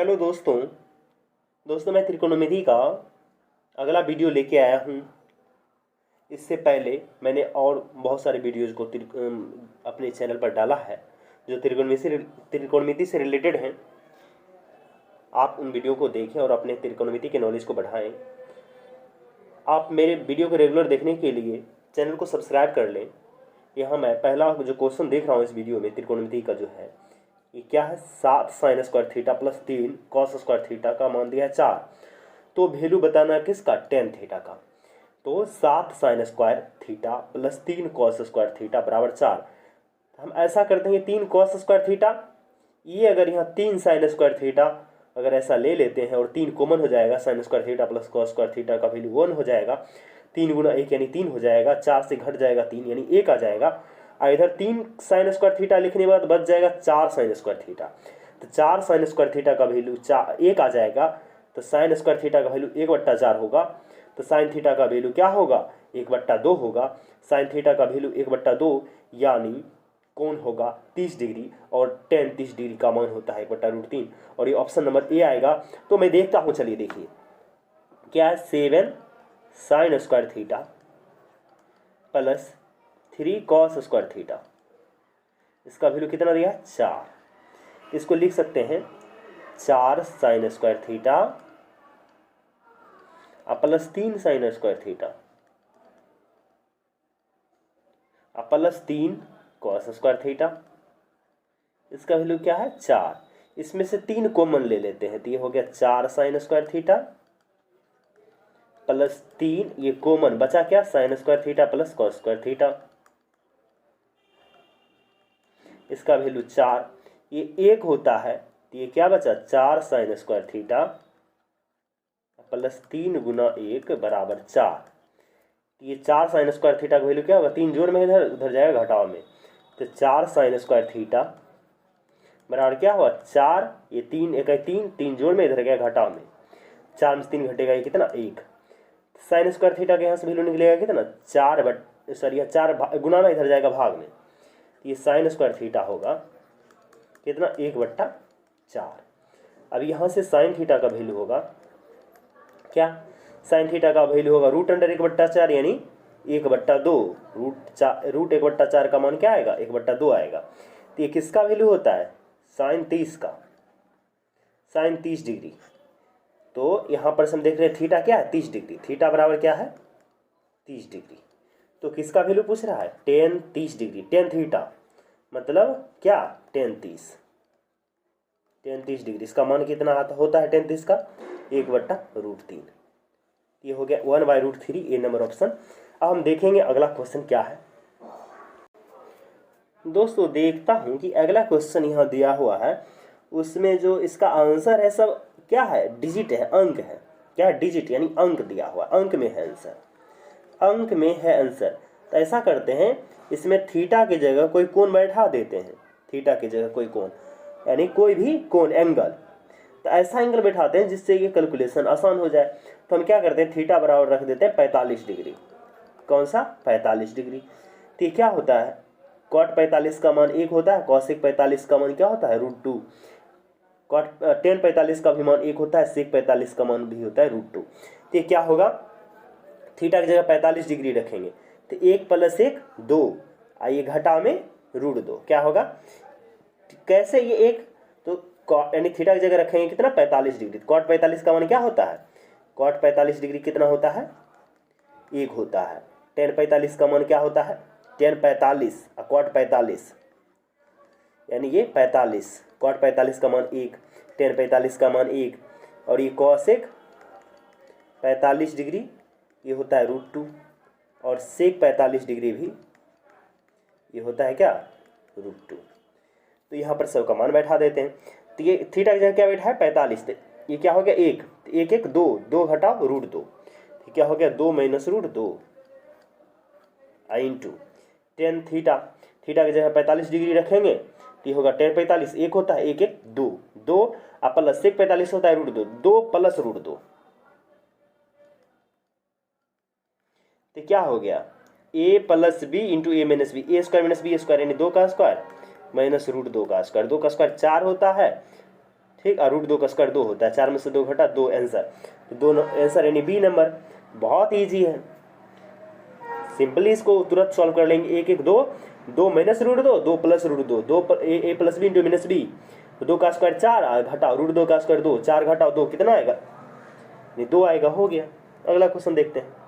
Hello दोस्तों मैं त्रिकोणमिति का अगला वीडियो लेके आया हूँ। इससे पहले मैंने और बहुत सारे वीडियोज़ को अपने चैनल पर डाला है जो त्रिकोणमिति से रिलेटेड हैं। आप उन वीडियो को देखें और अपने त्रिकोणमिति के नॉलेज को बढ़ाएं। आप मेरे वीडियो को रेगुलर देखने के लिए चैनल को सब्सक्राइब कर लें। यहाँ मैं पहला जो क्वेश्चन देख रहा हूँ इस वीडियो में त्रिकोणमिति का जो है ये क्या है, 7 sine square theta plus 3 cos square theta का मान दिया है 4। तो वैल्यू बताना है किसका, टेन थीटा का। तो 7 sine square theta plus 3 cos square theta बराबर 4। हम ऐसा करते हैं 3 कॉस स्क्वायर थीटा, ये अगर यहाँ 3 साइन स्क्वायर थीटा अगर ऐसा ले लेते हैं और 3 कॉमन हो जाएगा, sine square theta plus cos square theta का वैल्यू 1 हो जाएगा। 3 गुना 1 यानी 3 हो जाएगा, 4 से घट जाएगा 3 यानी 1 आ जाएगा। इधर 3 साइन स्क्वायर थीटा लिखने के बाद बच जाएगा 4 साइन स्क्वायर थीटा। तो 4 साइन स्क्वायर थीटा का वैल्यू 1 आ जाएगा। तो साइन स्क्वायर थीटा का वैल्यू 1/4 होगा। तो साइन थीटा का वैल्यू क्या होगा, 1/2 होगा। साइन थीटा का वैल्यू 1/2 यानी कोण होगा 30 डिग्री और टेन 30 डिग्री का मान होता है 1/√3 और ये ऑप्शन नंबर ए आएगा। तो मैं देखता हूँ, चलिए देखिए क्या है, 7 sine square theta plus 3 cos square theta, इसका वैल्यू कितना दिया है 4। इसको लिख सकते हैं 4 sine square theta plus 3 sine square theta plus 3 cos square theta, इसका वैल्यू क्या है 4। इसमें से 3 कॉमन ले लेते हैं तो ये हो गया 4 साइन स्क्वायर थीटा प्लस 3, ये कॉमन बचा क्या, sine square theta plus cos square theta, इसका वैल्यू 4। ये 1 होता है तो ये क्या बचा, 4 साइन स्क्वायर थीटा प्लस 3 गुना 1 बराबर 4। ये 4 साइन स्क्वायर थीटा का वैल्यू क्या होगा, 3 जोड़ में इधर उधर जाएगा घटाव में। तो 4 साइन स्क्वायर थीटा बराबर क्या हुआ 4, ये 3 1 3 जोड़ में इधर गया घटाव में, 4 में 3 घटेगा ये कितना 1। साइन स्क्वायर थीटा के यहाँ से वैल्यू निकलेगा कितना 4 गुना में इधर जाएगा भाग में। ये साइन स्क्वायर थीटा होगा कितना 1/4। अब यहाँ से साइन थीटा का वैल्यू होगा क्या, साइन थीटा का वैल्यू होगा √1/4 यानी 1/2। रूट 1/4 का मान क्या आएगा 1/2 आएगा। तो ये किसका वैल्यू होता है, साइन 30 का, साइन 30 डिग्री। तो यहाँ पर हम देख रहे हैं थीटा क्या है 30 डिग्री, थीटा बराबर क्या है 30 डिग्री। तो किसका वैल्यू पूछ रहा है, टेन 30 डिग्री, टेन थीटा मतलब क्या टेन 30 डिग्री। इसका मान कितना होता है टेन 30 का 1/√3। ये हो गया 1/√3, ये नंबर ऑप्शन। अब हम देखेंगे अगला क्वेश्चन क्या है। दोस्तों देखता हूं कि अगला क्वेश्चन यहाँ दिया हुआ है, उसमें जो इसका आंसर है सब क्या है, डिजिट है, अंक है। क्या है, डिजिट यानी अंक दिया हुआ, अंक में है आंसर, अंक में है आंसर। तो ऐसा करते हैं, इसमें थीटा की जगह कोई कोण बैठा देते हैं, थीटा की जगह कोई कोण यानी कोई भी कोण एंगल। तो ऐसा एंगल बैठाते हैं जिससे ये कैलकुलेशन आसान हो जाए। तो हम क्या करते हैं, थीटा बराबर रख देते हैं 45 डिग्री। कौन सा 45 डिग्री। तो ये क्या होता है, कॉट 45 का मान 1 होता है, कॉसेक 45 का मान क्या होता है √2। कॉट टेन 45 का भी मान 1 होता है, सेक 45 का मान भी होता है √2। तो ये क्या होगा, थीटा की जगह 45 डिग्री रखेंगे तो 1 + 1 2, आइए घटा में √2 क्या होगा, कैसे ये 1, तो यानी थीटा की जगह रखेंगे कितना 45 डिग्री। कॉट 45 का मान क्या होता है, कॉट 45 डिग्री कितना होता है 1 होता है। टेन 45 का मान क्या होता है, टेन 45 और कॉट 45 यानी ये 45, कॉट 45 का मान 1, टेन 45 का मान 1 और ये कॉसेक 45 डिग्री ये होता है √2 और सेक 45 डिग्री भी ये होता है क्या √2। तो यहाँ पर सब का मान बैठा देते हैं। तो ये थीटा की जगह क्या बैठा है 45, तो ये क्या हो गया 1, 1 1 2, 2 घटाओ √2, क्या हो गया 2 - √2 इंटू टेन थीटा। थीटा की जगह 45 डिग्री रखेंगे तो ये होगा टेन 45, 1 होता है 1 1 2 2 और प्लस सेक 45 होता है √2, 2 + √2। तो क्या हो गया a + b into a - b, a² - b² यानी 2 का स्क्वायर माइनस √2 का स्क्वायर, 2 का स्क्वायर 4 होता है, ठीक। और √2 का स्क्वायर 2 होता है, 4 में से 2 घटा 2 आंसर, तो 2 आंसर यानी बी नंबर। बहुत ईजी है, सिंपली इसको तुरंत सॉल्व कर लेंगे। 1 1 2, 2 minus √2, 2 plus √2, 2 A plus B into minus B, 2 का स्क्वायर 4 घटाओ √2 का स्क्वायर 2, 4 घटाओ 2 कितना आएगा, नहीं 2 आएगा। हो गया। अगला क्वेश्चन देखते हैं।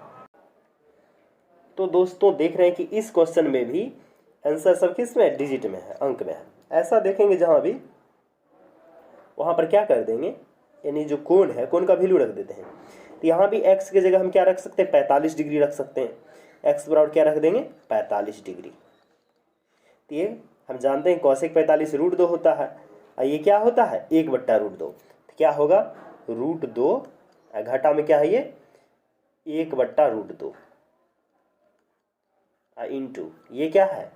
तो दोस्तों देख रहे हैं कि इस क्वेश्चन में भी आंसर सब किस में है, डिजिट में है, अंक में है। ऐसा देखेंगे जहां भी, वहां पर क्या कर देंगे, यानी जो कोण है, कोण का वैल्यू रख देते हैं। तो यहाँ भी x की जगह हम क्या रख सकते हैं, 45 डिग्री रख सकते हैं। x बराबर क्या रख देंगे, 45 डिग्री। तो ये हम जानते हैं cosec 45 √2 होता है, और ये क्या होता है, 1/√2। तो क्या होगा, √2 घटा में क्या है ये 1/√2 इंटू ये क्या है,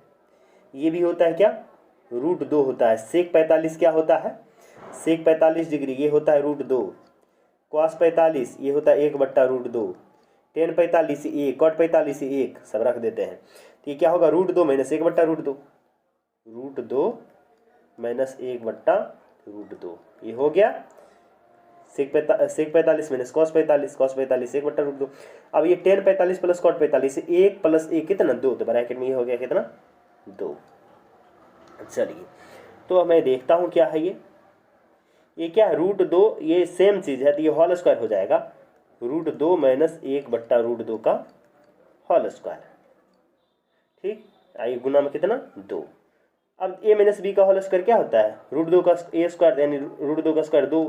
ये भी होता है क्या, √2 होता है। sec 45 क्या होता है, sec 45 डिग्री, ये होता है √2। cos 45 ये होता है 1/√2। tan 45 1, cot 45 1, सब रख देते हैं। तो ये क्या होगा, √2 माइनस 1/√2, √2 माइनस 1/√2, ये हो गया। sec 45 minus cos 45, cos 45 1/√2। अब ये tan 45 प्लस cot 45, 1 प्लस 1 कितना 2, तो ब्रैकेट में ये हो गया कितना 2। चलिए, तो मैं देखता हूँ क्या है ये क्या है, √2, ये सेम चीज़ है, तो ये होल स्क्वायर हो जाएगा, √2 माइनस 1/√2 का होल स्क्वायर। ठीक, आइए गुना में कितना 2। अब a माइनस बी का होल स्क्वायर क्या होता है, √2 का a स्क्वायर, यानी √2 का स्क्वायर 2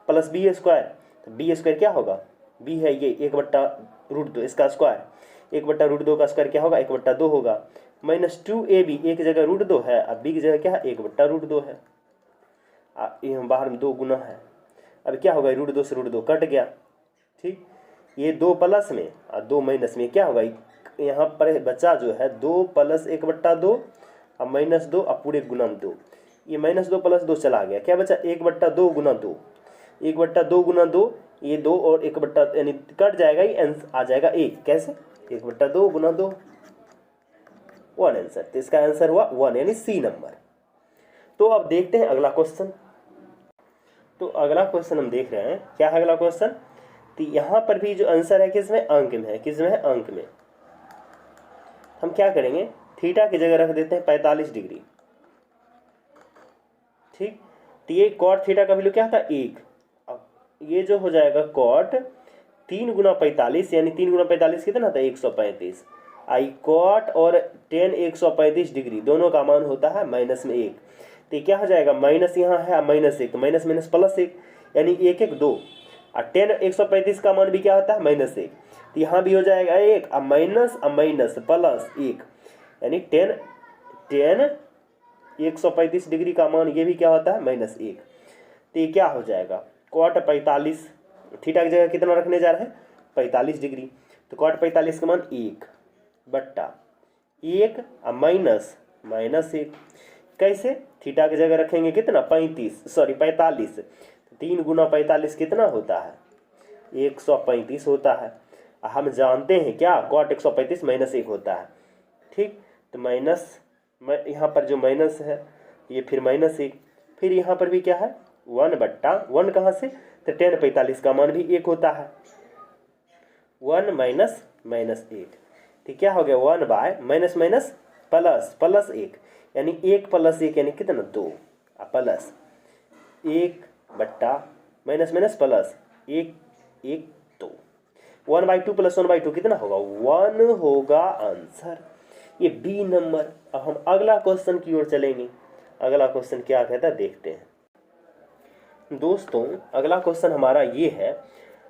प्लस बी स्क्वायर। तो बी स्क्वायर क्या होगा, b है ये 1/√2, इसका स्क्वायर 1/√2 का स्क्वायर क्या होगा, 1/2 होगा। माइनस 2ab, एक जगह √2 है, अब b की जगह क्या है, 1/√2 है। ये बाहर में 2 गुना है, अब क्या होगा, √2 से √2 कट गया। ठीक, ये 2 प्लस में और 2 माइनस में क्या होगा, यहाँ पर बचा जो है 2 प्लस 1/2 और माइनस 2 और पूरे गुना में 2, ये माइनस 2 प्लस 2 चला गया, क्या बचा 1/2 गुना 2, 1/2 गुना 2, ये 2 और 1/, यानी कट जाएगा, ये आ जाएगा 1। कैसे, 1/2 गुना 2, 1 आंसर। तो इसका आंसर हुआ 1, यानी सी नंबर। तो अब देखते हैं अगला क्वेश्चन। तो अगला क्वेश्चन हम देख रहे हैं, क्या है अगला क्वेश्चन, तो यहाँ पर भी जो आंसर है किसमें, अंक में है। किसमें है, अंक में। हम क्या करेंगे, थीटा की जगह रख देते हैं 45 डिग्री। ठीक, तो ये कॉट थीटा का वैल्यू क्या था, 1। अब ये जो हो जाएगा कॉट 3 गुना 45, यानी 3 गुना 45 कितना था, 135। आई कॉट और tan 135 डिग्री दोनों का मान होता है माइनस में 1। तो क्या हो जाएगा, माइनस यहाँ है -1, तो माइनस माइनस प्लस 1, यानी 1 1 2। और tan 135 का मान भी क्या होता है, -1। तो यहाँ भी हो जाएगा 1, अब माइनस प्लस 1, यानी tan 135 डिग्री का मान ये भी क्या होता है, -1। तो ये क्या हो जाएगा, कॉट 45, थीटा की जगह कितना रखने जा रहे हैं, 45 डिग्री। तो कॉट 45 का मान 1/1 और माइनस -1। कैसे, थीटा की जगह रखेंगे कितना, 45। 3 गुना 45 कितना होता है, 135 होता है। हम जानते हैं क्या, कॉट 135 -1 होता है। ठीक, तो माइनस, यहाँ पर जो माइनस है ये फिर -1, फिर यहाँ पर भी क्या है 1/1, कहाँ से, तो tan 45 का मान भी 1 होता है, 1 माइनस -1। तो क्या हो गया, 1 बाय माइनस माइनस प्लस 1, यानी 1 प्लस 1 यानी कितना 2, plus 1/, minus minus plus 1 1 2, 1/2 plus 1/2 कितना होगा, 1 होगा आंसर, ये बी नंबर। अब हम अगला क्वेश्चन की ओर चलेंगे। अगला क्वेश्चन क्या कहता है, देखते हैं। दोस्तों अगला क्वेश्चन हमारा ये है,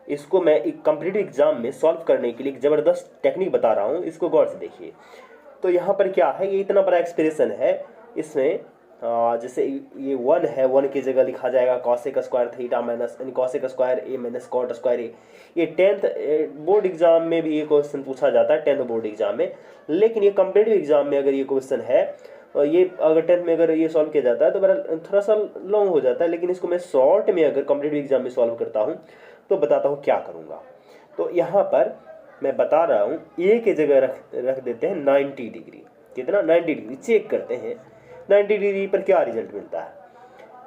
इसको मैं एक कॉम्पिटिटिव एग्जाम में सॉल्व करने के लिए एक ज़बरदस्त टेक्निक बता रहा हूँ, इसको गौर से देखिए। तो यहाँ पर क्या है, ये इतना बड़ा एक्सप्रेशन है, इसमें जैसे ये 1 है, 1 की जगह लिखा जाएगा कॉसेक स्क्वायर थीटा माइनस, यानी कॉसेक स्क्वायर ए माइनस कॉट स्क्वायर ए। ये 10th बोर्ड एग्जाम में भी ये क्वेश्चन पूछा जाता है, 10th बोर्ड एग्जाम में। लेकिन ये कॉम्पिटिटिव एग्जाम में अगर ये क्वेश्चन है, ये अगर 10th में अगर ये सॉल्व किया जाता है तो बड़ा थोड़ा सा लॉन्ग हो जाता है, लेकिन इसको मैं शॉर्ट में अगर कॉम्पिटिटिव एग्जाम में सॉल्व करता हूँ तो बताता हूँ क्या करूँगा। तो यहाँ पर मैं बता रहा हूँ, ए की जगह रख देते हैं 90 डिग्री। कितना, 90 डिग्री। चेक करते हैं 90 डिग्री पर क्या रिजल्ट मिलता है।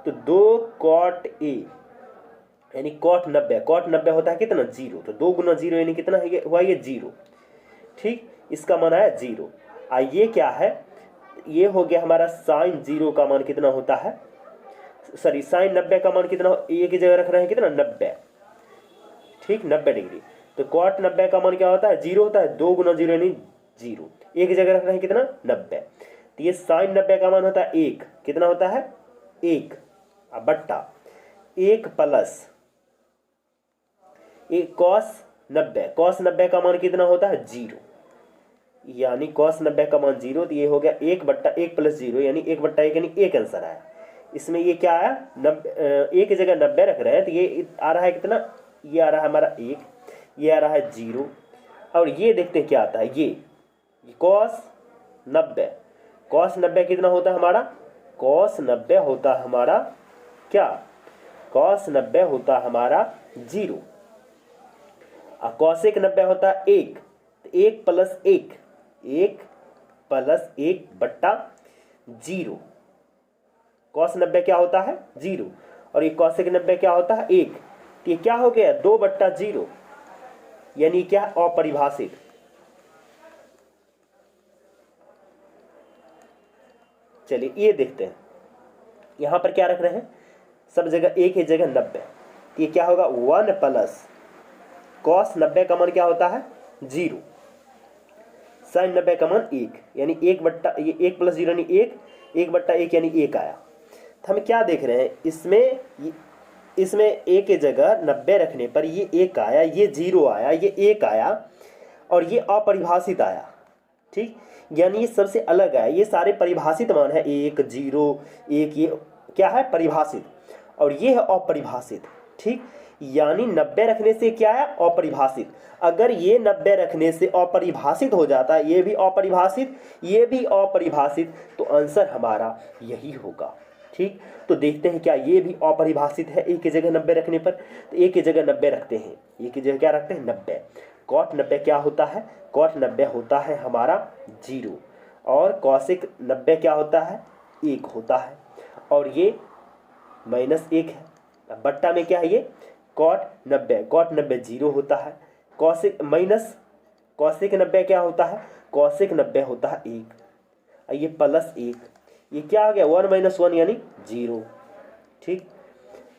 तो 2 कॉट ए यानी कॉट 90, कॉट 90 होता है कितना 0, तो 2 गुना 0 यानी कितना है, हुआ ये 0। ठीक, इसका मान आया 0। ये क्या है, ये हो गया हमारा साइन 0 का मान कितना होता है, सॉरी साइन 90 का मान कितना, ए की जगह रख रहे हैं कितना 90, ठीक 90 डिग्री। तो कॉट 90 का मान क्या होता है 0 होता है, 2 गुना 0 यानी 0, ए की जगह रख रहे हैं कितना 90। तो ये साइन 90 का मान होता है 1, कितना होता है 1 बट्टा 1 प्लस एक कॉस 90, कॉस 90 का मान कितना होता है 0, यानी कॉस 90 का मान 0। तो ये हो गया 1 बट्टा 1 प्लस 0 यानी 1 बट्टा 1 यानी 1 आंसर आया। इसमें ये क्या आया 90, 1 की जगह 90 रख रहे हैं तो ये आ रहा है कितना, ये आ रहा है हमारा 1, ये आ रहा है 0। और ये देखते हैं क्या आता है, ये कॉस 90, कॉस 90 कितना होता है हमारा, कॉस 90 होता है हमारा क्या, कॉस 90 होता है हमारा 0, और कॉसेक 90 होता है 1, तो 1 प्लस 1, 1 प्लस 1 बट्टा 0, कॉस 90 क्या होता है 0, और ये कॉसेक 90 क्या होता है 1, तो ये क्या हो गया 2 बट्टा 0, यानी क्या अपरिभाषित। चलिए ये देखते हैं, यहां पर क्या रख रहे हैं, सब जगह एक ही जगह 90, तो ये क्या होगा 1 प्लस कॉस 90 का मान क्या होता है 0, साइन 90 का मान 1 यानी 1 बट्टा ये 1 प्लस 0 यानी 1, 1 बट्टा 1 यानी 1 आया। तो हम क्या देख रहे हैं, इसमें ए के जगह 90 रखने पर ये 1 आया, ये 0 आया, ये 1 आया और ये अपरिभाषित आया। ठीक, यानी ये सबसे अलग है, ये सारे परिभाषित मान है 1 0 1, ये क्या है परिभाषित और ये है अपरिभाषित। ठीक, यानी 90 रखने से क्या है अपरिभाषित, अगर ये 90 रखने से अपरिभाषित हो जाता है, ये भी अपरिभाषित ये भी अपरिभाषित, तो आंसर हमारा यही होगा। ठीक, तो देखते हैं क्या ये भी अपरिभाषित है, एक की जगह 90 रखने पर, तो एक की जगह 90 रखते हैं, एक की जगह क्या रखते हैं 90। कॉट 90 क्या होता है, कॉट 90 होता है हमारा 0 और कॉसेक 90 क्या होता है 1 होता है, और ये -1 है, बट्टा में क्या है ये कॉट 90, कॉट 90 0 होता है, कॉसेक माइनस कॉसेक 90 क्या होता है, कॉसेक 90 होता है 1, ये +1, ये क्या आ गया 1 - 1 यानी 0। ठीक,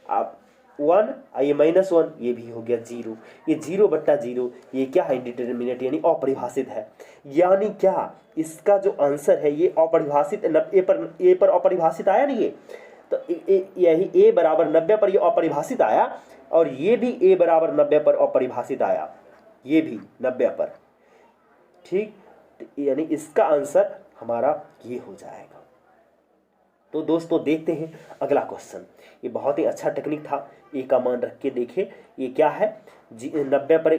अब 1 ये -1 ये भी हो गया 0, ये 0 बट्टा 0 ये क्या है इंडिटरमिनेट यानी अपरिभाषित है, यानी क्या इसका जो आंसर है ये अपरिभाषित ए पर अपरिभाषित आया नहीं, ये तो यही ए बराबर 90 पर ये अपरिभाषित आया, और ये भी ए बराबर 90 पर अपरिभाषित आया, ये भी 90 पर। ठीक, यानी इसका आंसर हमारा ये हो जाएगा। तो दोस्तों देखते हैं अगला क्वेश्चन, ये बहुत ही अच्छा टेक्निक था, ए का मान रख के देखिए ये क्या है 90 पर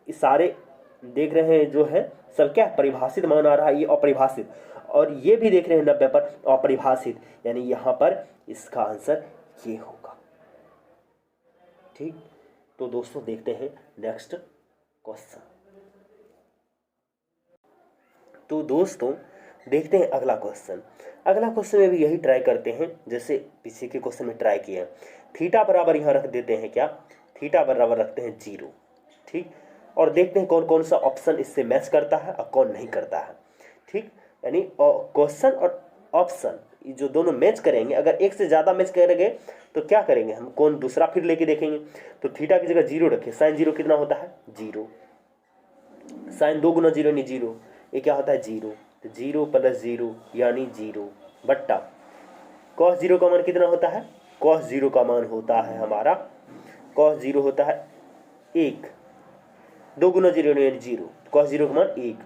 सारे देख रहे हैं जो है सब क्या परिभाषित मान आ रहा है, ये अपरिभाषित, और ये भी देख रहे हैं 90 पर अपरिभाषित, यानी यहाँ पर इसका आंसर ये होगा। ठीक, तो दोस्तों देखते हैं नेक्स्ट क्वेश्चन। तो दोस्तों देखते हैं अगला क्वेश्चन। अगला क्वेश्चन में भी यही ट्राई करते हैं जैसे पीछे के क्वेश्चन में ट्राई किए हैं। थीटा बराबर यहाँ रख देते हैं, क्या थीटा बराबर रखते हैं 0। ठीक, और देखते हैं कौन कौन सा ऑप्शन इससे मैच करता है और कौन नहीं करता है। ठीक, यानी क्वेश्चन और ऑप्शन जो दोनों मैच करेंगे, अगर एक से ज़्यादा मैच करेंगे तो क्या करेंगे हम, कौन दूसरा फिर लेके देखेंगे। तो थीटा की जगह 0 रखें, साइन 0 कितना होता है 0, साइन 2 गुना 0 यानी 0, ये क्या होता है 0, तो 0 + 0 यानी 0 बट्टा कॉस 0 का मान कितना होता है, कॉस 0 का मान होता है हमारा, कॉस 0 होता है 1, 2 गुना 0 यानी 0, कॉस 0 का मान 1,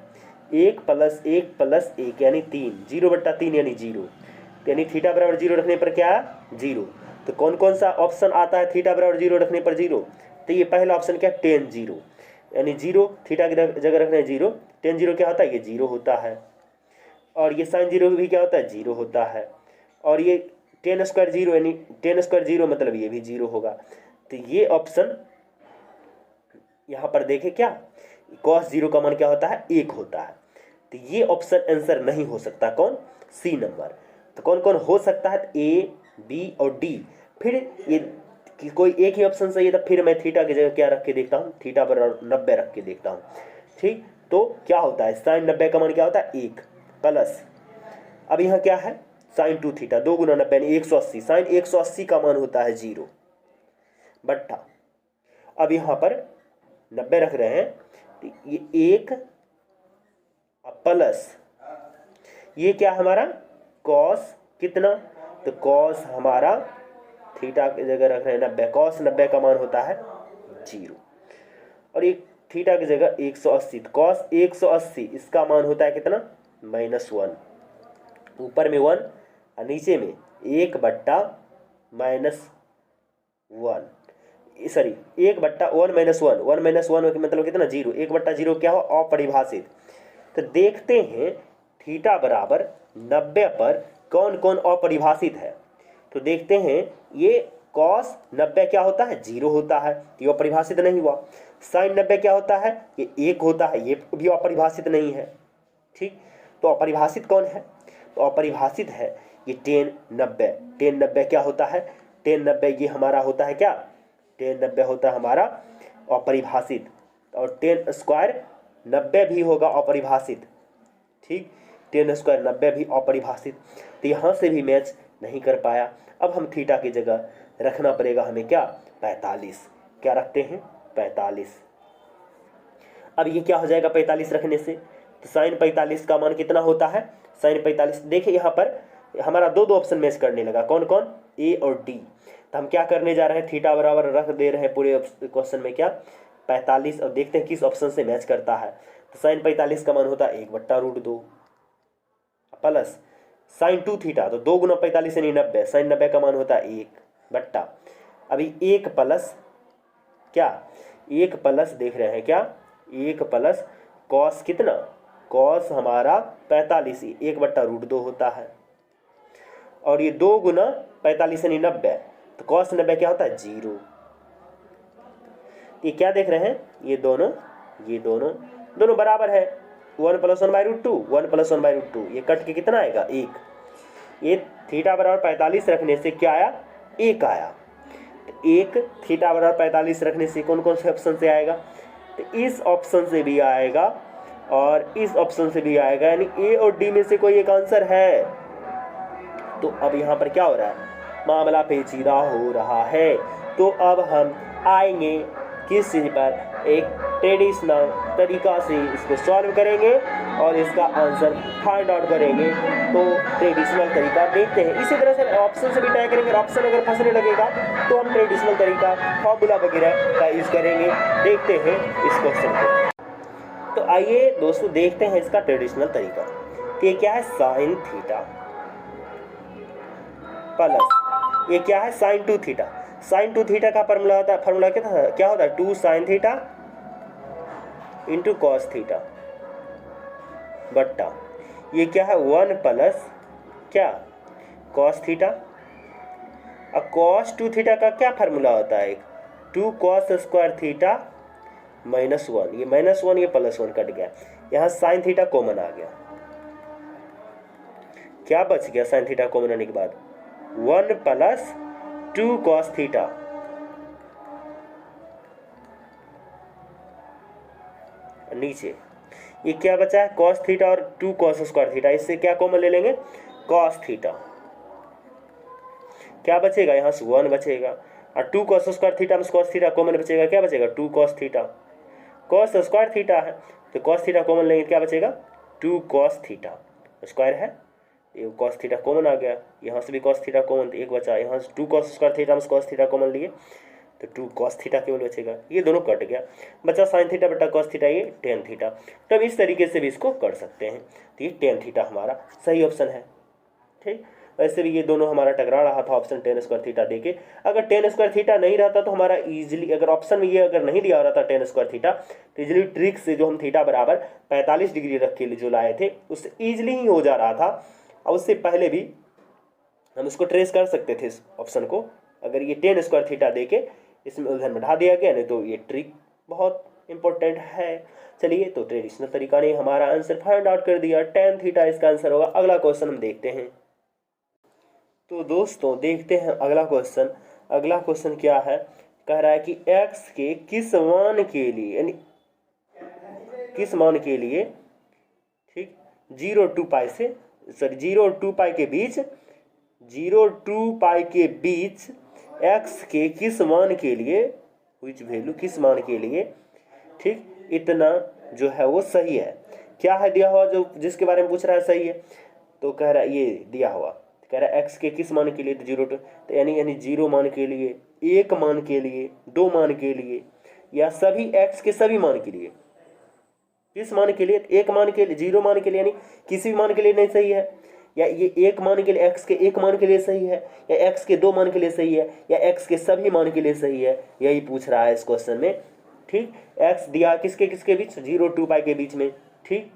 1 + 1 + 1 यानी 3, 0 बट्टा 3 यानी 0, यानी थीटा बराबर 0 रखने पर क्या है 0। तो कौन कौन सा ऑप्शन आता है थीटा बराबर 0 रखने पर 0, तो ये पहला ऑप्शन क्या tan 0 यानी 0 थीटा की जगह रखना है 0, tan 0 क्या होता है ये 0 होता है, और ये साइन 0 भी क्या होता है 0 होता है, और ये tan² 0 यानी tan² 0 मतलब ये भी 0 होगा। तो ये ऑप्शन यहाँ पर देखें क्या cos 0 का मान क्या होता है 1 होता है, तो ये ऑप्शन आंसर नहीं हो सकता, कौन सी नंबर। तो कौन कौन हो सकता है, A बी और डी। फिर ये कोई एक ही ऑप्शन सही है, तो फिर मैं थीटा की जगह क्या रख के देखता हूँ, थीटा बराबर 90 रख के देखता हूँ। ठीक, तो क्या होता है, साइन 90 का मान क्या होता है 1 प्लस, अब यहाँ क्या है साइन 2 थीटा, 2 गुना 90 यानी 180, साइन 180 का मान होता है 0 बट्टा, अब यहाँ पर 90 रख रहे हैं, तो ये 1 प्लस ये क्या हमारा कॉस कितना, तो कॉस हमारा थीटा की जगह रख रहे हैं 90, कॉस 90 का मान होता है 0, और ये थीटा की जगह 180, तो कॉस 180 इसका मान होता है कितना -1, ऊपर में 1 और नीचे में 1 बट्टा -1, सॉरी 1 बट्टा 1 -1, 1 -1 का मतलब कितना 0, 1 बट्टा 0 क्या हो अपरिभाषित। तो देखते हैं थीटा बराबर 90 पर कौन कौन अपरिभाषित है, तो देखते हैं ये कॉस 90 क्या होता है 0 होता है, ये अपरिभाषित नहीं हुआ। साइन 90 क्या होता है, ये 1 होता है, ये भी अपरिभाषित नहीं है। ठीक, तो अपरिभाषित कौन है, तो अपरिभाषित है ये टेन 90 क्या होता है, टेन 90 ये हमारा होता है क्या, टेन 90 होता है हमारा अपरिभाषित, और टेन स्क्वायर 90 भी होगा अपरिभाषित। ठीक, टेन स्क्वायर 90 भी अपरिभाषित, तो यहाँ से भी मैच नहीं कर पाया। अब हम थीटा की जगह रखना पड़ेगा हमें क्या 45, क्या रखते हैं 45। अब ये क्या हो जाएगा 45 रखने से, तो साइन 45 का मान कितना होता है, साइन 45, देखिए यहाँ पर हमारा दो ऑप्शन मैच करने लगा, कौन कौन ए और डी। तो हम क्या करने जा रहे हैं, थीटा बराबर रख दे रहे हैं पूरे क्वेश्चन में क्या 45, और देखते हैं किस ऑप्शन से मैच करता है। तो साइन 45 का मान होता है 1/√2 प्लस साइन 2 थीटा, तो 2 गुना 45 यानी 90, साइन 90 का मान होता है 1 बट्टा, अभी 1 प्लस क्या, 1 प्लस देख रहे हैं क्या 1 प्लस कॉस कितना, कॉस हमारा 45 1/√2 होता है, और ये 2 गुना 45 यानी 90, तो कॉस 90 क्या होता है 0। ये क्या देख रहे हैं, ये दोनों बराबर है, 1 + 1/√2, 1 + 1/√2, ये कट के कितना आएगा 1। ये थीटा बराबर 45 रखने से क्या आया 1 आया, तो 1 थीटा बराबर 45 रखने से कौन कौन से ऑप्शन से आएगा, तो इस ऑप्शन से भी आएगा और इस ऑप्शन से भी आएगा, यानी ए और डी में से कोई एक आंसर है। तो अब यहाँ पर क्या हो रहा है, मामला पेचीदा हो रहा है। तो अब हम आएंगे किस चीज़ पर, एक ट्रेडिशनल तरीका से इसको सॉल्व करेंगे और इसका आंसर फाइंड आउट करेंगे। तो ट्रेडिशनल तरीका देखते हैं, इसी तरह से ऑप्शन से भी ट्राई करेंगे, ऑप्शन अगर फंसने लगेगा तो हम ट्रेडिशनल तरीका फॉर्मूला वगैरह का यूज़ करेंगे। देखते हैं इस क्वेश्चन को, तो आइए दोस्तों देखते हैं इसका ट्रेडिशनल तरीका। तो ये क्या है साइन थीटा प्लस ये क्या है साइन 2 थीटा, साइन 2 थीटा का फार्मूला होता है, फार्मूला क्या होता है 2 sine theta into cos theta बट्टा ये क्या है 1 प्लस क्या कॉस थीटा, और कॉस 2 थीटा का क्या फार्मूला होता है 2 कॉस स्क्वायर थीटा -1, ये -1 ये +1 कट गया, यहाँ साइन थीटा कॉमन आ गया, क्या बच गया साइन थीटा कॉमन आने के बाद 1 + 2 कॉस थीटा, नीचे ये क्या बचा है कॉस थीटा और 2 कॉस स्क्वायर थीटा, इससे क्या कॉमन ले लेंगे कॉस थीटा, क्या बचेगा यहाँ से 1 बचेगा, और 2 कॉस स्क्वायर थीटा में कॉस थीटा कॉमन बचेगा, क्या बचेगा 2 cos theta, cos square theta है तो कॉस थीटा कॉमन लेंगे, क्या बचेगा 2 कॉस थीटा, स्क्वायर है ये कॉस थीटा कॉमन आ गया, यहाँ से भी कॉस थीटा कॉमन, तो 1 बचा, यहाँ से 2 कॉस स्क्वायर थीटा में कॉस थीटा कॉमन लिए तो 2 कॉस थीटा केवल बचेगा, ये दोनों कट गया, बचा साइन थीटा बटा कॉस थीटा, ये टेन थीटा। तो अब इस तरीके से भी इसको कर सकते हैं, तो ये टेन थीटा हमारा सही ऑप्शन है। ठीक, वैसे भी ये दोनों हमारा टकरा रहा था ऑप्शन टेन स्क्वायर थीटा देके, अगर टेन स्क्वायर थीटा नहीं रहता तो हमारा इजीली, अगर ऑप्शन में ये अगर नहीं दिया रहता टेन स्क्वायर थीटा, तो इजीली ट्रिक से जो हम थीटा बराबर 45 डिग्री रख के जो लाए थे उससे ईजिली ही हो जा रहा था, और उससे पहले भी हम इसको ट्रेस कर सकते थे इस ऑप्शन को, अगर ये टेन स्क्वायर थीटा दे के इसमें उलझन बढ़ा दिया गया, नहीं तो ये ट्रिक बहुत इंपॉर्टेंट है। चलिए, तो ट्रेडिशनल तरीका ने हमारा आंसर फाइंड आउट कर दिया, टेन थीटा इसका आंसर होगा। अगला क्वेश्चन हम देखते हैं। तो दोस्तों देखते हैं अगला क्वेश्चन। अगला क्वेश्चन क्या है, कह रहा है कि x के किस मान के लिए, यानी किस मान के लिए, ठीक, 0 से 0 के बीच, 0 के बीच x के किस मान के लिए, विच वैल्यू, किस मान के लिए, ठीक, इतना जो है वो सही है। क्या है दिया हुआ, जो जिसके बारे में पूछ रहा है सही है, तो कह रहा है ये दिया हुआ, कह रहा है x के किस मान के लिए, तो 0 तो यानी 0 मान के लिए, 1 मान के लिए, 2 मान के लिए, या सभी x के सभी मान के लिए। किस मान के लिए, 1 मान के लिए, 0 मान के लिए, यानी किसी भी मान के लिए नहीं सही है, या ये 1 मान के लिए, x के 1 मान के लिए सही है, या x के 2 मान के लिए सही है, या x के सभी मान के लिए सही है, यही पूछ रहा है इस क्वेश्चन में। ठीक, x दिया किसके किसके बीच, 0 के बीच में, ठीक,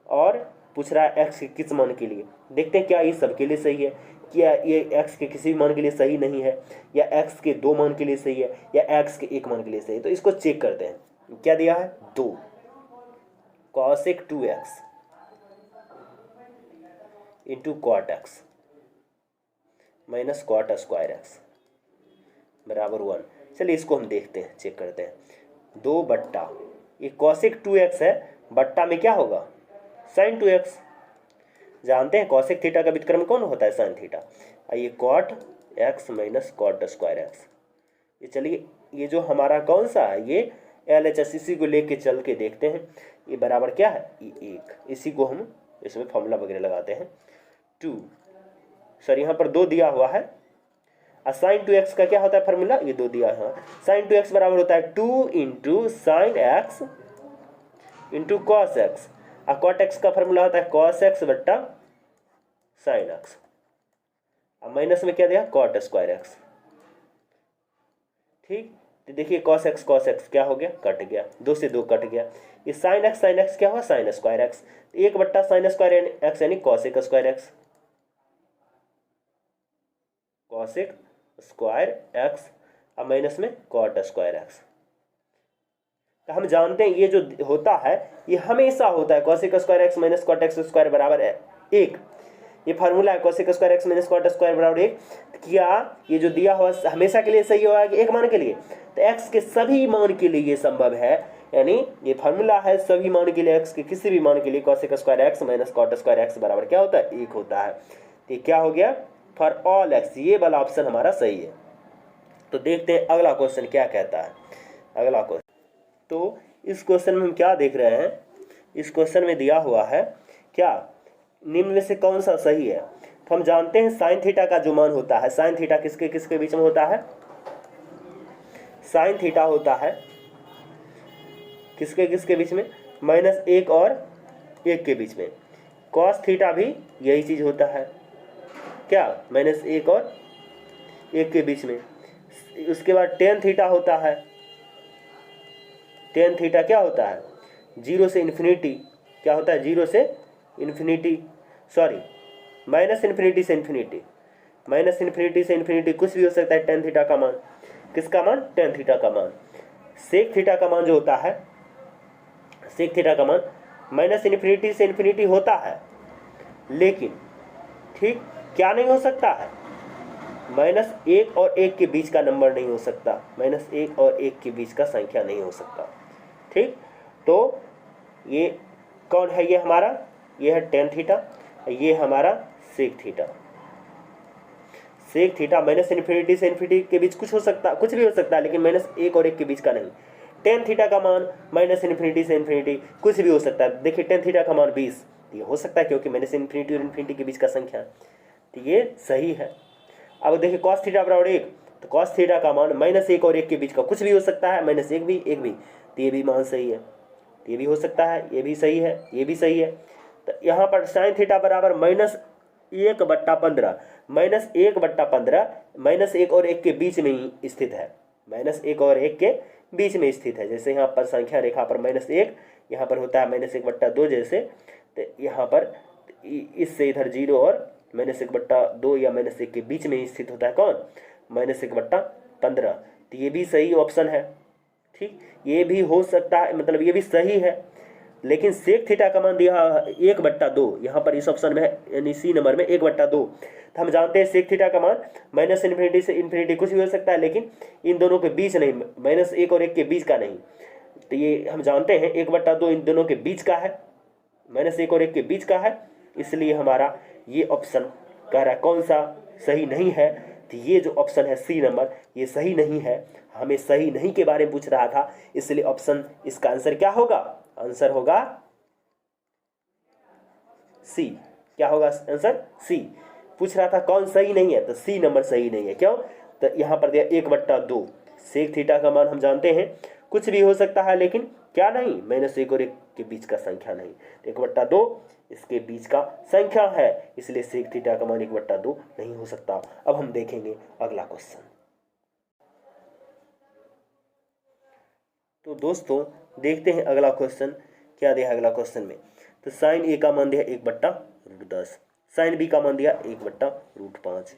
और पूछ रहा है x के किस मान के लिए। देखते हैं क्या ये सबके लिए सही है, क्या ये x के किसी भी मान के लिए सही नहीं है, या x के 2 मान के लिए सही है, या x के 1 मान के लिए सही है। तो इसको चेक करते हैं। क्या दिया है, 2 cosec 2x into cot X minus cot square X बराबर 1। चलिए इसको हम देखते हैं, चेक करते हैं। 2 बट्टा ये cosec 2x है, बट्टा में क्या होगा, sin 2x। जानते हैं cosec थीटा का व्युत्क्रम कौन होता है, sin थीटा। ये cot x minus cot square X. ये चलिए ये जो हमारा कौन सा है, ये LHS, इसी को लेके चल के देखते हैं। ये बराबर क्या है, ये 1। इसी को हम इसमें फॉर्मूला वगैरह लगाते हैं। 2 सर यहाँ पर 2 दिया हुआ है, और sin 2x का क्या होता है फार्मूला, ये 2 दिया है। sin 2x बराबर होता है 2 into sine x into cos x, और कॉट एक्स का फार्मूला होता है कॉस एक्स बट्टा साइन एक्स, और माइनस में क्या दिया, कॉट स्क्वायर एक्स। ठीक, तो देखिए cos x क्या हो गया, कट गया, 2 से 2 कट गया। ये sin x क्या हुआ, साइन स्क्वायर एक्स। 1 बट्टा साइन स्क्वायर एक्स यानी cosec square x, cosec square x, अब माइनस में cot स्क्वायर एक्स। तो हम जानते हैं ये जो होता है ये हमेशा होता है, cosec square x minus cot x square बराबर 1। ये फार्मूला है, cosec square x minus cot square बराबर 1। क्या ये जो दिया हुआ हमेशा के लिए सही होगा कि 1 मान के लिए, तो x के सभी मान के लिए ये संभव है, यानी ये फार्मूला है सभी मान के लिए, x के किसी भी मान के लिए cosec square x minus cot square X बराबर क्या होता है, 1 होता है। तो क्या हो गया, फॉर ऑल x, ये वाला ऑप्शन हमारा सही है। तो देखते हैं अगला क्वेश्चन क्या कहता है। अगला क्वेश्चन, तो इस क्वेश्चन में हम क्या देख रहे हैं, इस क्वेश्चन में दिया हुआ है क्या, निम्न में से कौन सा सही है। तो हम जानते हैं साइन थीटा का जो मान होता है, साइन थीटा किसके किसके बीच में होता है, साइन थीटा होता है किसके किसके बीच में, -1 और 1 के बीच में। कॉस थीटा भी यही चीज होता है, क्या, -1 और 1 के बीच में। उसके बाद टेन थीटा होता है, टेन थीटा क्या होता है, 0 से इन्फिनिटी, क्या होता है, 0 से इन्फिनिटी, सॉरी -इन्फिनिटी से इन्फिनिटी, -इन्फिनिटी से इन्फिनिटी कुछ भी हो सकता है। टेन थीटा का मान, किसका मान, टेन थीटा का मान। सेक थीटा का मान जो होता है, सेक थीटा का मान -इन्फिनिटी से इन्फिनिटी होता है, लेकिन ठीक क्या नहीं हो सकता है, -1 और 1 के बीच का नंबर नहीं हो सकता, -1 और 1 के बीच का संख्या नहीं हो सकता। ठीक, तो ये कौन है, ये हमारा, ये है टेन थीटा, ये हमारा sec theta. Sec theta -infinity से इन्फिनिटी के बीच कुछ हो सकता, कुछ भी हो सकता है, लेकिन -1 और 1 के बीच का नहीं। टेन थीटा का मान -इन्फिनिटी से इन्फिनिटी कुछ भी हो सकता है। देखिए टेन थीटा का मान 20, ये हो सकता है क्योंकि -इन्फिनिटी और इन्फिनिटी के बीच का संख्या, तो ये सही है। अब देखिए cos थीटा बराबर 1, तो cos थीटा का मान -1 और 1 के बीच का कुछ भी हो सकता है, -1 भी 1 भी, तो ये भी मान सही है, ये भी हो सकता है, ये भी सही है, ये भी सही है। तो यहाँ पर साइन थीटा बराबर -1/15, -1/15 -1 और 1 के बीच में ही स्थित है, -1 और 1 के बीच में स्थित है। जैसे यहाँ पर संख्या रेखा पर -1, यहाँ पर होता है -1/2 जैसे, तो यहाँ पर इससे इधर 0 और -1/2 या -1 के बीच में स्थित होता है कौन, -1/15। तो ये भी सही ऑप्शन है। ठीक, ये भी हो सकता है, मतलब ये भी सही है। लेकिन सेक थीटा का मान दिया 1/2, यहाँ पर इस ऑप्शन में है, यानी सी नंबर में 1/2। तो हम जानते हैं सेक थीटा का मान माइनस इन्फिनिटी से इन्फिनिटी कुछ भी हो सकता है, लेकिन इन दोनों के बीच नहीं, -1 और 1 के बीच का नहीं। तो ये हम जानते हैं 1/2 इन दोनों के बीच का है, -1 और 1 के बीच का है, इसलिए हमारा ये ऑप्शन कह रहा है कौन सा सही नहीं है। तो ये जो ऑप्शन है सी नंबर, ये सही नहीं है। हमें सही नहीं के बारे में पूछ रहा था, इसलिए ऑप्शन, इसका आंसर क्या होगा? आंसर होगा सी। क्या होगा आंसर? सी। पूछ रहा था कौन सही नहीं है, तो सी नंबर सही नहीं है। क्यों? तो यहाँ पर दिया 1/2। सेक थीटा का मान हम जानते हैं कुछ भी हो सकता है, लेकिन क्या नहीं, -1 और 1 के बीच का संख्या नहीं। 1/2 इसके बीच का संख्या है, इसलिए सेक थीटा का मान 1/2 नहीं हो सकता। अब हम देखेंगे अगला क्वेश्चन। तो दोस्तों देखते हैं अगला क्वेश्चन क्या दिया है अगला क्वेश्चन में। तो साइन ए का मान दिया 1/√10, साइन बी का मान दिया 1/√5।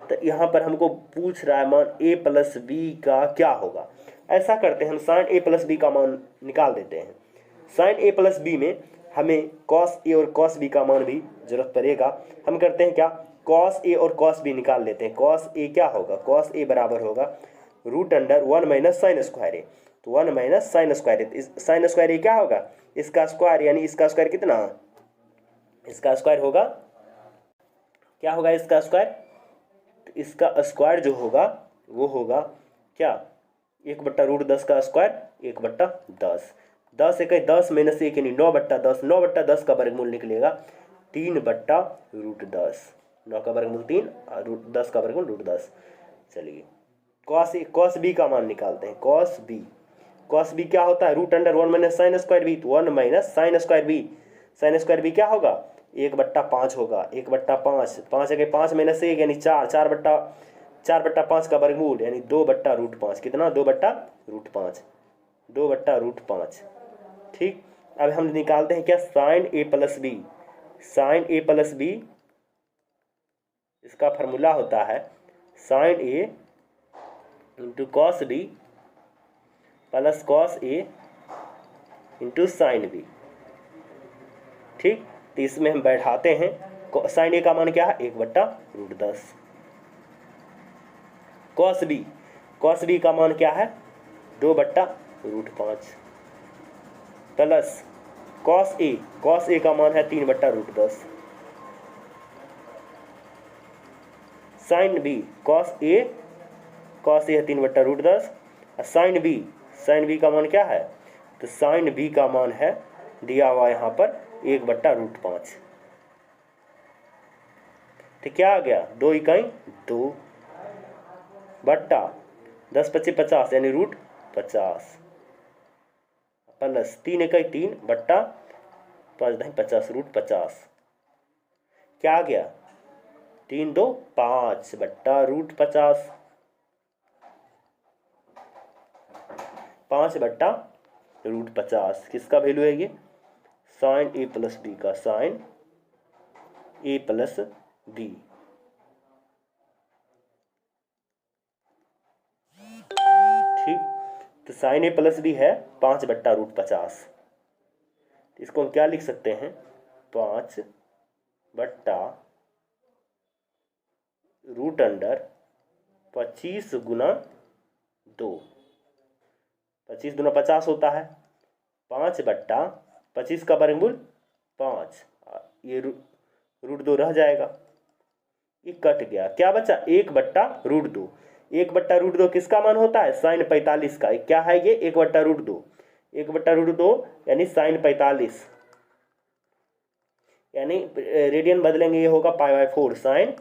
तो यहाँ पर हमको पूछ रहा है मान ए प्लस बी का क्या होगा। ऐसा करते हैं, हम साइन ए प्लस बी का मान निकाल देते हैं। साइन ए प्लस बी में हमें कॉस ए और कॉस बी का मान भी जरूरत पड़ेगा। हम करते हैं क्या, कॉस ए और कॉस बी निकाल लेते हैं। कॉस ए क्या होगा? कॉस ए बराबर होगा √1 - साइन स्क्वायर ए। तो 1 - साइन स्क्वायर ए, साइन स्क्वायर ए क्या होगा? इसका स्क्वायर, यानी इसका स्क्वायर कितना? इसका स्क्वायर होगा, क्या होगा इसका स्क्वायर? तो इसका स्क्वायर जो होगा वो होगा क्या, 1/√10 का स्क्वायर 1/10। 10 × 10 - 1 यानी 9/10। 9/10 का वर्गमूल निकलेगा 3/√10। 9 का वर्गमूल 3 और 10 का वर्गमूल √10। चलिए कॉस बी का मान निकालते हैं। कॉस बी क्या होता है? √1 - sine square B. 1 - sine square B, sine square B क्या होगा? 1/5 होगा। 1/5, 5 × 5 - 1 यानी 4, 4/5 का वर्गमूल यानी 2/√5। कितना? 2/√5, 2/√5। ठीक, अब हम निकालते हैं क्या, sine A plus B. Sine A plus B, इसका फॉर्मूला होता है sine A into cos B plus cos A into sine B. ठीक, तो इसमें हम बैठाते हैं। साइन ए का मान क्या है? 1/√10। कॉस बी का मान क्या है? 2/√5 प्लस कॉस ए का मान है 3/√10। साइन बी, कॉस ए है 3/√10। साइन बी का मान क्या है? तो साइन बी का मान है दिया हुआ यहाँ पर 1/√5। तो क्या आ गया? 2 इकाई 2 बट्टा 10 × 25 = 50 यानी √50 प्लस 3 इकाई 3 बट्टा 5 × 10 = 50 √50। क्या आ गया? 3 2 5 बट्टा √50, 5/√50। किसका वैल्यू है ये? साइन ए प्लस बी का, साइन ए प्लस बी। ठीक, तो साइन ए प्लस बी है 5/√50। इसको हम क्या लिख सकते हैं? 5/√25 × 2। 25 दूना 50 होता है। 5/25 का वर्गमूल 5, ये √2 रह जाएगा, ये कट गया। क्या बचा? 1/√2। 1/√2 किसका मान होता है? साइन 45 का। क्या है ये? 1/√2। 1/√2 यानी साइन 45, यानी रेडियन बदलेंगे, ये होगा π/4, साइन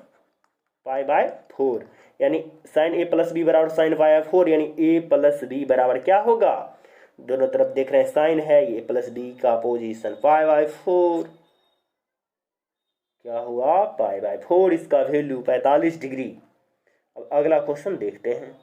π/4। यानी साइन ए प्लस बी बराबर साइन π/4, यानी ए प्लस बी बराबर क्या होगा? दोनों तरफ देख रहे हैं साइन है, ए प्लस बी का पोजीशन π/4। क्या हुआ? π/4, इसका वैल्यू 45 डिग्री। अब अगला क्वेश्चन देखते हैं।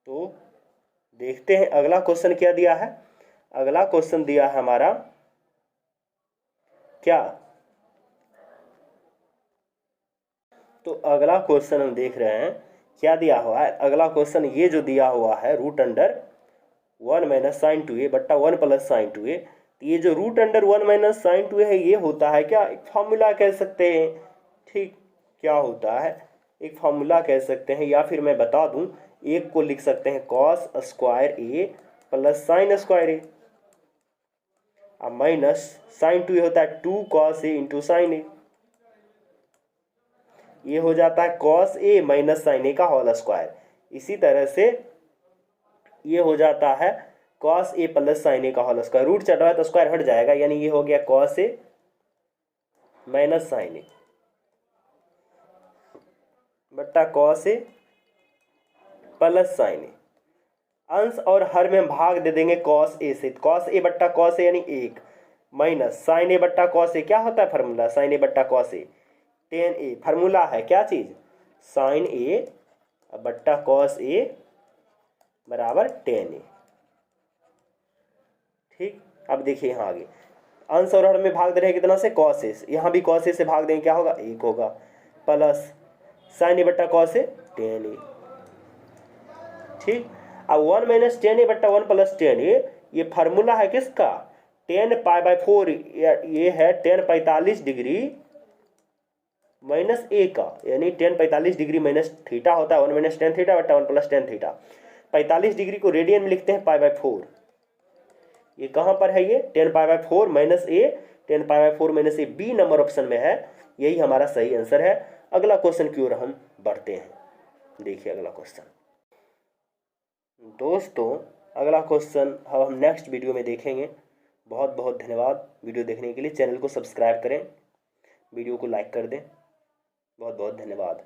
तो देखते हैं अगला क्वेश्चन क्या दिया है। अगला क्वेश्चन दिया है हमारा क्या, तो अगला क्वेश्चन हम देख रहे हैं क्या दिया हुआ है। अगला क्वेश्चन ये जो दिया हुआ है root under 1 minus sign 2a बट्टा 1 प्लस साइन 2a। ये जो root under 1 minus sign 2a है ये होता है क्या, एक फॉर्मूला कह सकते हैं। ठीक, क्या होता है, एक फॉर्मूला कह सकते हैं, या फिर मैं बता दूं, एक को लिख सकते हैं कॉस स्क्वायर ए प्लस साइन स्क्वायर ए, अब माइनस साइन 2a होता है 2 कॉस ए इंटू साइन ए। ये हो जाता है कॉस ए माइनस साइन ए का होल स्क्वायर। इसी तरह से ये हो जाता है कॉस ए प्लस साइन ए का होल स्क्वायर। रूट चढ़ रहा है तो स्क्वायर हट जाएगा, यानी ये हो गया कॉस ए माइनस साइन ए बट्टा कॉस ए प्लस साइन ए। अंश और हर में भाग दे देंगे कॉस ए से, कॉस ए बट्टा कॉस ए यानी 1 माइनस साइन ए बट्टा कॉस ए, क्या होता है फार्मूला, साइन ए बट्टा cos A ten A. Formula है क्या चीज, साइन ए बट्टा कॉस ए बराबर टेन ए। ठीक, अब देखिए यहाँ आगे अंश और हर में भाग दे रहे हैं कितना से, कॉस ए, यहाँ भी कॉस ए से भाग देंगे क्या होगा 1 होगा, प्लस साइन ए बट्टा कॉस ए टेन ए। ठीक, अब 1 माइनस टेन ए बट्टा 1 प्लस टेन ए, ये फार्मूला है किसका, टेन पाई बाई 4, ये है टेन 45 डिग्री माइनस ए का, यानी टेन 45 डिग्री माइनस थीटा होता है 1 माइनस टेन थीटा बट्टा 1 प्लस टेन थीटा। 45 डिग्री को रेडियन में लिखते हैं पाई बाई 4। ये कहाँ पर है, ये tan pi by 4 minus A, tan pi by 4 minus A, B number option में है, यही हमारा सही आंसर है। अगला क्वेश्चन की ओर हम बढ़ते हैं। देखिए अगला क्वेश्चन दोस्तों, अगला क्वेश्चन हम नेक्स्ट वीडियो में देखेंगे। बहुत बहुत धन्यवाद वीडियो देखने के लिए। चैनल को सब्सक्राइब करें, वीडियो को लाइक कर दें। बहुत बहुत धन्यवाद।